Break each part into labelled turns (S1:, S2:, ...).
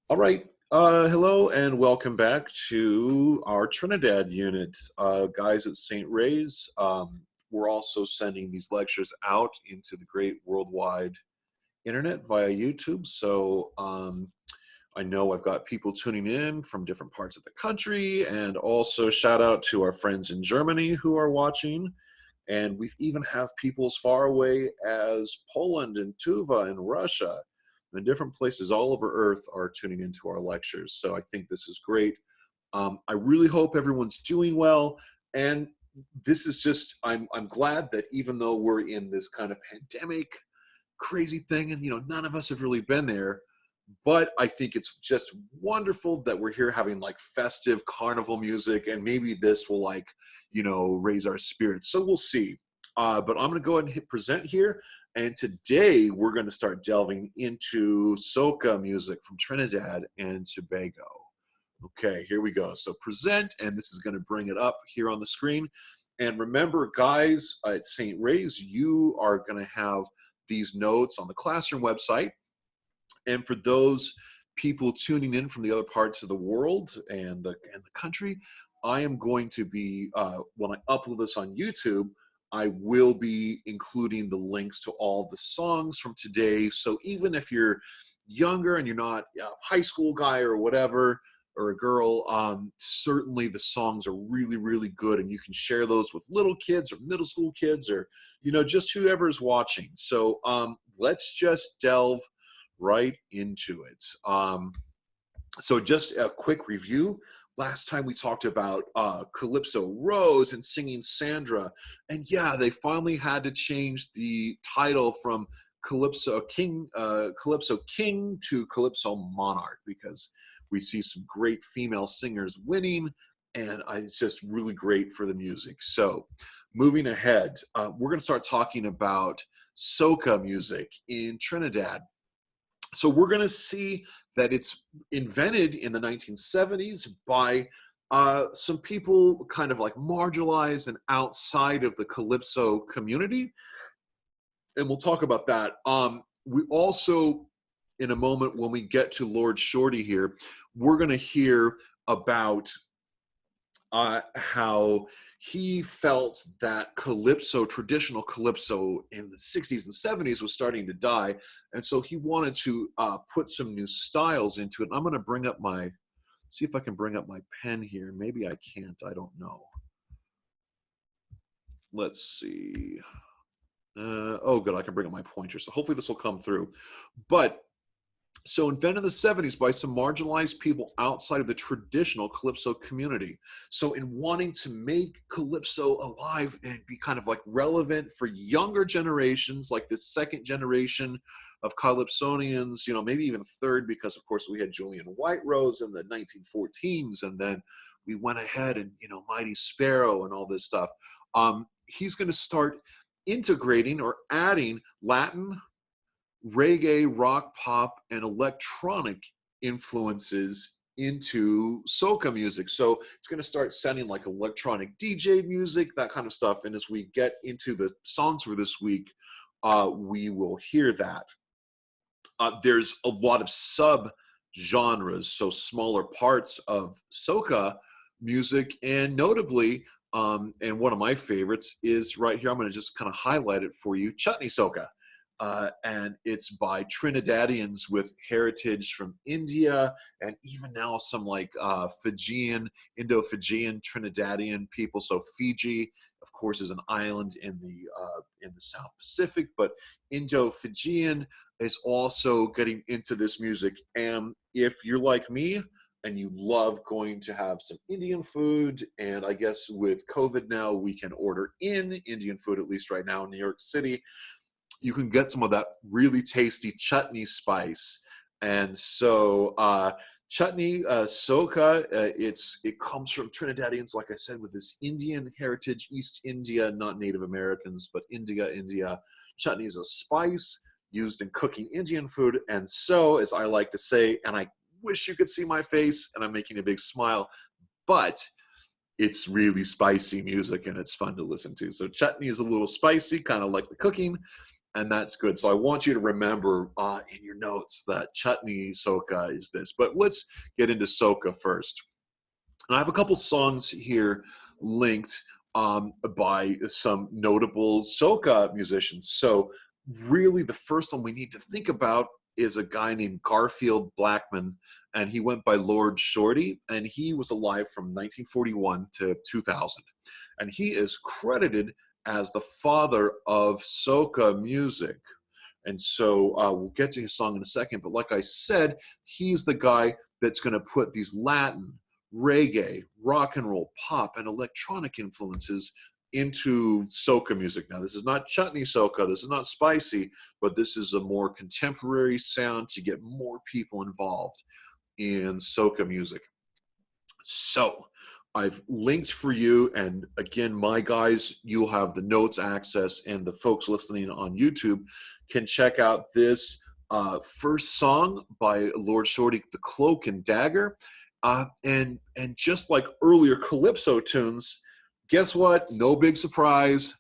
S1: All right. Hello and welcome back to our Trinidad unit. Guys at St. Ray's, we're also sending these lectures out into the great worldwide internet via YouTube. So I know I've got people tuning in from different parts of the country, and also shout out to our friends in Germany who are watching. And we even have people as far away as Poland and Tuva and Russia and different places all over Earth are tuning into our lectures. So I think this is great. I really hope everyone's doing well. And this is just, I'm glad that even though we're in this kind of pandemic crazy thing, and none of us have really been there, but I think it's just wonderful that we're here having like festive carnival music, and maybe this will raise our spirits. So we'll see. But I'm going to go ahead and hit present here. And today we're going to start delving into soca music from Trinidad and Tobago. Okay, here we go. So present, and this is going to bring it up here on the screen. And remember, guys, at St. Ray's, you are going to have these notes on the classroom website. And for those people tuning in from the other parts of the world and the country, I am going to be, when I upload this on YouTube, I will be including the links to all the songs from today. So even if you're younger and you're not a high school guy or whatever, or a girl, certainly the songs are really, really good. And you can share those with little kids or middle school kids or, just whoever is watching. So let's just delve right into it. So just a quick review. Last time we talked about Calypso Rose and Singing Sandra. And yeah, they finally had to change the title from Calypso King to Calypso Monarch, because we see some great female singers winning, and it's just really great for the music. So moving ahead, we're going to start talking about soca music in Trinidad. So we're going to see that it's invented in the 1970s by some people kind of like marginalized and outside of the Calypso community. And we'll talk about that. We also, in a moment when we get to Lord Shorty here, we're going to hear about how he felt that calypso, traditional calypso in the 60s and 70s was starting to die. And so he wanted to put some new styles into it. And I'm going to bring up see if I can bring up my pen here. Maybe I can't, I don't know. Let's see. Oh, good, I can bring up my pointer. So hopefully this will come through. But so invented in the 70s by some marginalized people outside of the traditional Calypso community. So in wanting to make Calypso alive and be kind of like relevant for younger generations, like this second generation of Calypsonians, maybe even third, because of course we had Julian White Rose in the 1914s, and then we went ahead and, Mighty Sparrow and all this stuff. He's going to start integrating or adding Latin, reggae, rock, pop, and electronic influences into soca music. So it's going to start sounding like electronic DJ music, that kind of stuff. And as we get into the songs for this week, we will hear that. There's a lot of sub genres, so smaller parts of soca music, and notably, and one of my favorites is right here. I'm going to just kind of highlight it for you: Chutney Soca. And it's by Trinidadians with heritage from India, and even now some like Indo-Fijian, Trinidadian people. So Fiji, of course, is an island in the South Pacific, but Indo-Fijian is also getting into this music. And if you're like me and you love going to have some Indian food, and I guess with COVID now we can order in Indian food, at least right now in New York City, you can get some of that really tasty chutney spice. And so chutney soca, it comes from Trinidadians, like I said, with this Indian heritage, East India, not Native Americans, but India. Chutney is a spice used in cooking Indian food. And so, as I like to say, and I wish you could see my face, and I'm making a big smile, but it's really spicy music and it's fun to listen to. So chutney is a little spicy, kind of like the cooking. and that's good. So I want you to remember in your notes that chutney soca is this. But let's get into soca first. And I have a couple songs here linked by some notable soca musicians. So really the first one we need to think about is a guy named Garfield Blackman, and he went by Lord Shorty, and he was alive from 1941 to 2000. And he is credited as the father of soca music. And so we'll get to his song in a second. But like I said, he's the guy that's going to put these Latin, reggae, rock and roll, pop, and electronic influences into soca music. Now, this is not chutney soca, this is not spicy, but this is a more contemporary sound to get more people involved in soca music. So I've linked for you, and again, my guys, you'll have the notes access, and the folks listening on YouTube can check out this first song by Lord Shorty, The Cloak and Dagger. And just like earlier Calypso tunes, guess what? No big surprise.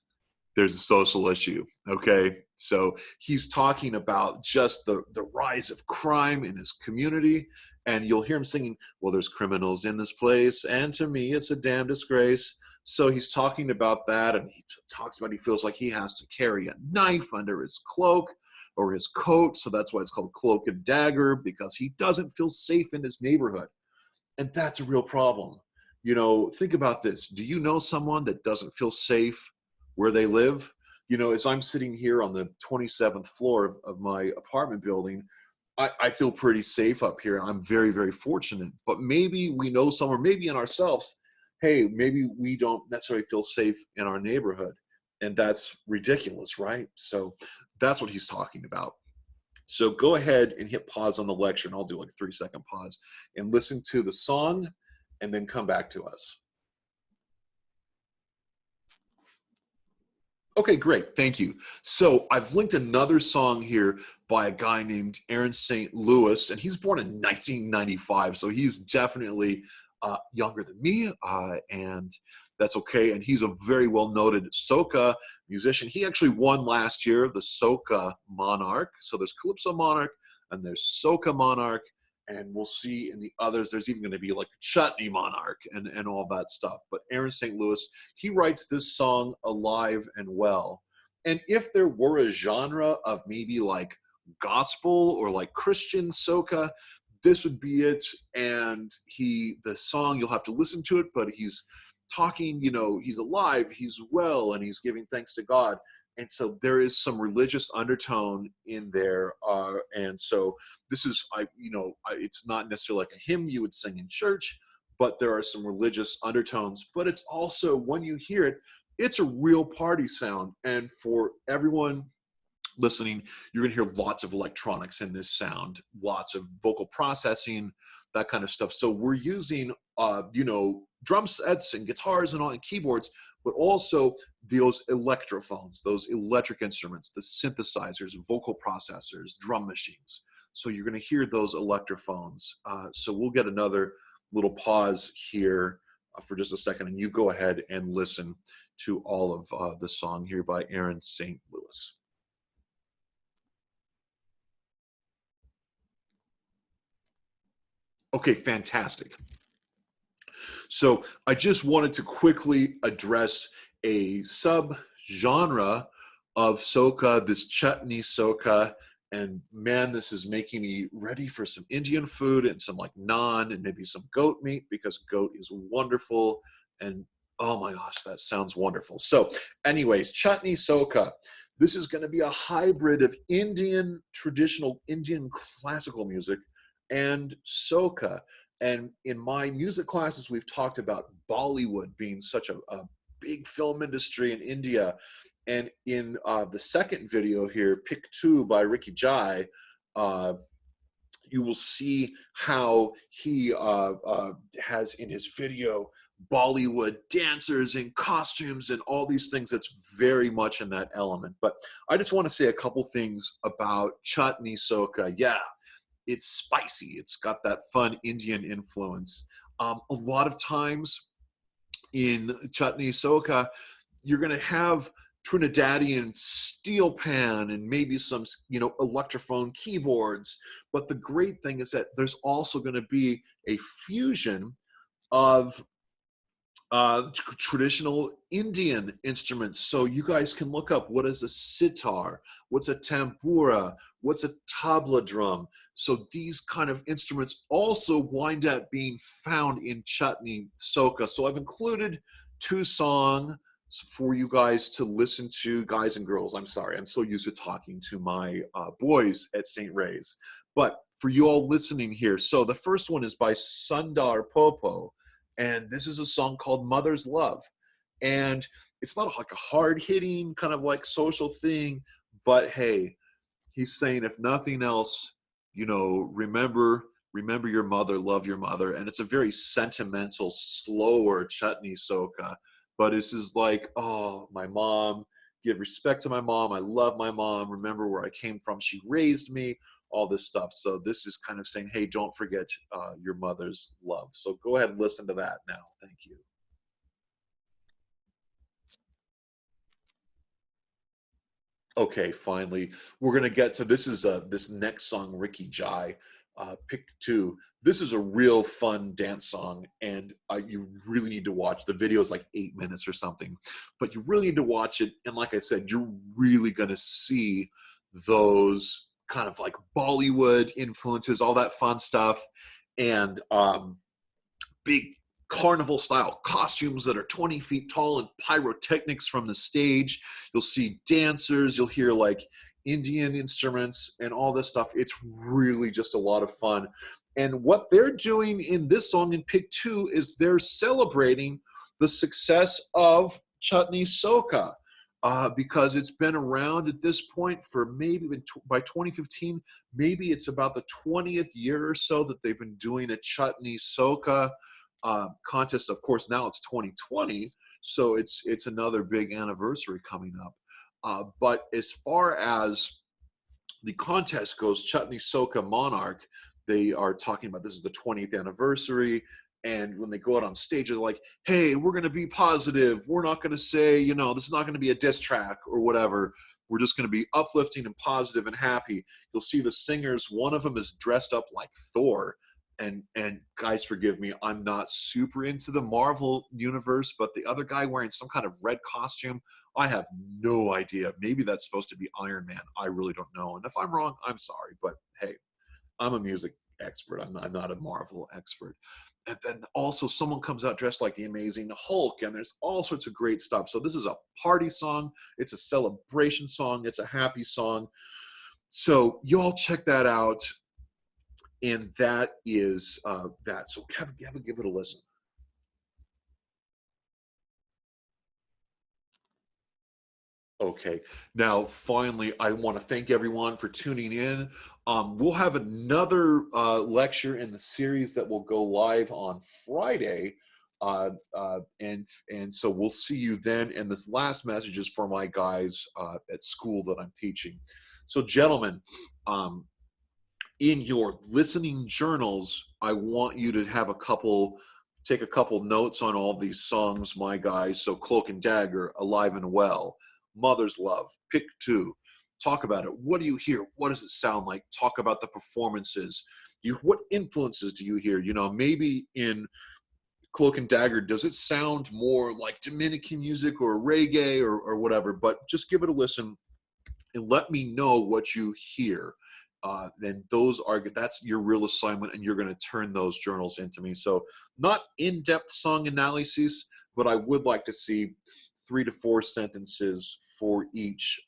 S1: There's a social issue, okay? So he's talking about just the rise of crime in his community, and you'll hear him singing, well, there's criminals in this place, and to me, it's a damn disgrace. So he's talking about that, and he talks about he feels like he has to carry a knife under his cloak or his coat, so that's why it's called Cloak and Dagger, because he doesn't feel safe in his neighborhood. And that's a real problem. You know, think about this. Do you know someone that doesn't feel safe where they live? You know, as I'm sitting here on the 27th floor of my apartment building, I feel pretty safe up here. I'm very, very fortunate. But maybe we know somewhere, maybe in ourselves, hey, maybe we don't necessarily feel safe in our neighborhood. And that's ridiculous, right? So that's what he's talking about. So go ahead and hit pause on the lecture, and I'll do like a 3-second pause and listen to the song and then come back to us. Okay, great. Thank you. So I've linked another song here by a guy named Aaron St. Louis, and he's born in 1995. So he's definitely younger than me, and that's okay. And he's a very well-noted soca musician. He actually won last year the Soca Monarch. So there's Calypso Monarch, and there's Soca Monarch, and we'll see in the others, there's even going to be like Chutney Monarch and all that stuff. But Aaron St. Louis, he writes this song alive and well. And if there were a genre of maybe like gospel or like Christian soca, this would be it. And the song, you'll have to listen to it, but he's talking, you know, he's alive, he's well, and he's giving thanks to God. And so there is some religious undertone in there. And so this is, it's not necessarily like a hymn you would sing in church, but there are some religious undertones. But it's also, when you hear it, it's a real party sound. And for everyone listening, you're going to hear lots of electronics in this sound, lots of vocal processing, that kind of stuff. So we're using, drum sets and guitars and all, and keyboards, but also those electrophones, those electric instruments, the synthesizers, vocal processors, drum machines. So you're going to hear those electrophones. So we'll get another little pause here for just a second, and you go ahead and listen to all of the song here by Aaron St. Louis. Okay, fantastic. So I just wanted to quickly address a sub-genre of soca, this chutney soca. And man, this is making me ready for some Indian food and some like naan and maybe some goat meat, because goat is wonderful. And oh my gosh, that sounds wonderful. So anyways, chutney soca. This is going to be a hybrid of Indian, traditional Indian classical music and soca. And in my music classes, we've talked about Bollywood being such a big film industry in India. And in the second video here, Pick Two by Ricky Jai, you will see how he has in his video Bollywood dancers in costumes and all these things. That's very much in that element. But I just want to say a couple things about chutney soca. Yeah, it's spicy. It's got that fun Indian influence. A lot of times in chutney soca, you're going to have Trinidadian steel pan and maybe some, electrophone keyboards. But the great thing is that there's also going to be a fusion of traditional Indian instruments. So you guys can look up what is a sitar, what's a tambura, what's a tabla drum. So these kind of instruments also wind up being found in Chutney Soca. So I've included 2 songs for you guys to listen to, guys and girls. I'm sorry, I'm so used to talking to my boys at St. Ray's. But for you all listening here, so the first one is by Sundar Popo, and this is a song called Mother's Love. And it's not like a hard-hitting kind of like social thing, but hey, he's saying, if nothing else, remember your mother, love your mother. And it's a very sentimental, slower chutney soca. But this is like, oh, my mom, give respect to my mom. I love my mom. Remember where I came from. She raised me, all this stuff. So this is kind of saying, hey, don't forget your mother's love. So go ahead and listen to that now. Thank you. Okay, finally, we're gonna get to this. Is this next song, Ricky Jai, pick 2. This is a real fun dance song, and you really need to watch. The video is like 8 minutes or something, but you really need to watch it. And like I said, you're really gonna see those kind of like Bollywood influences, all that fun stuff, and big carnival style costumes that are 20 feet tall and pyrotechnics from the stage. You'll see dancers, you'll hear like Indian instruments and all this stuff. It's really just a lot of fun. And what they're doing in this song in Pick 2 is they're celebrating the success of Chutney Soca. Because it's been around at this point for maybe by 2015, maybe it's about the 20th year or so that they've been doing a Chutney Soca contest. Of course, now it's 2020, so it's another big anniversary coming up. But as far as the contest goes, Chutney Soca Monarch, they are talking about this is the 20th anniversary. And when they go out on stage, they're like, hey, we're going to be positive. We're not going to say, this is not going to be a diss track or whatever. We're just going to be uplifting and positive and happy. You'll see the singers. One of them is dressed up like Thor. And guys, forgive me, I'm not super into the Marvel universe, but the other guy wearing some kind of red costume, I have no idea. Maybe that's supposed to be Iron Man. I really don't know. And if I'm wrong, I'm sorry. But hey, I'm a music expert. I'm not a Marvel expert. And then also someone comes out dressed like the Amazing Hulk, and there's all sorts of great stuff. So this is a party song. It's a celebration song. It's a happy song. So y'all check that out. And that is that. So give it a listen. Okay. Now, finally, I want to thank everyone for tuning in. We'll have another lecture in the series that will go live on Friday. And so we'll see you then. And this last message is for my guys at school that I'm teaching. So, gentlemen, in your listening journals, I want you to have take a couple notes on all these songs, my guys. So Cloak and Dagger, Alive and Well, Mother's Love, Pick 2. Talk about it. What do you hear? What does it sound like? Talk about the performances. What influences do you hear? Maybe in Cloak and Dagger, does it sound more like Dominican music or reggae or whatever? But just give it a listen and let me know what you hear. Then that's your real assignment, and you're going to turn those journals into me. So not in-depth song analysis, but I would like to see 3 to 4 sentences for each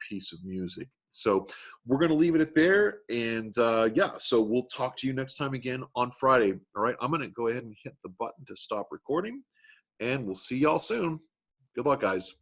S1: piece of music. So we're going to leave it at there. And so we'll talk to you next time again on Friday. All right, I'm going to go ahead and hit the button to stop recording, and we'll see y'all soon. Good luck, guys.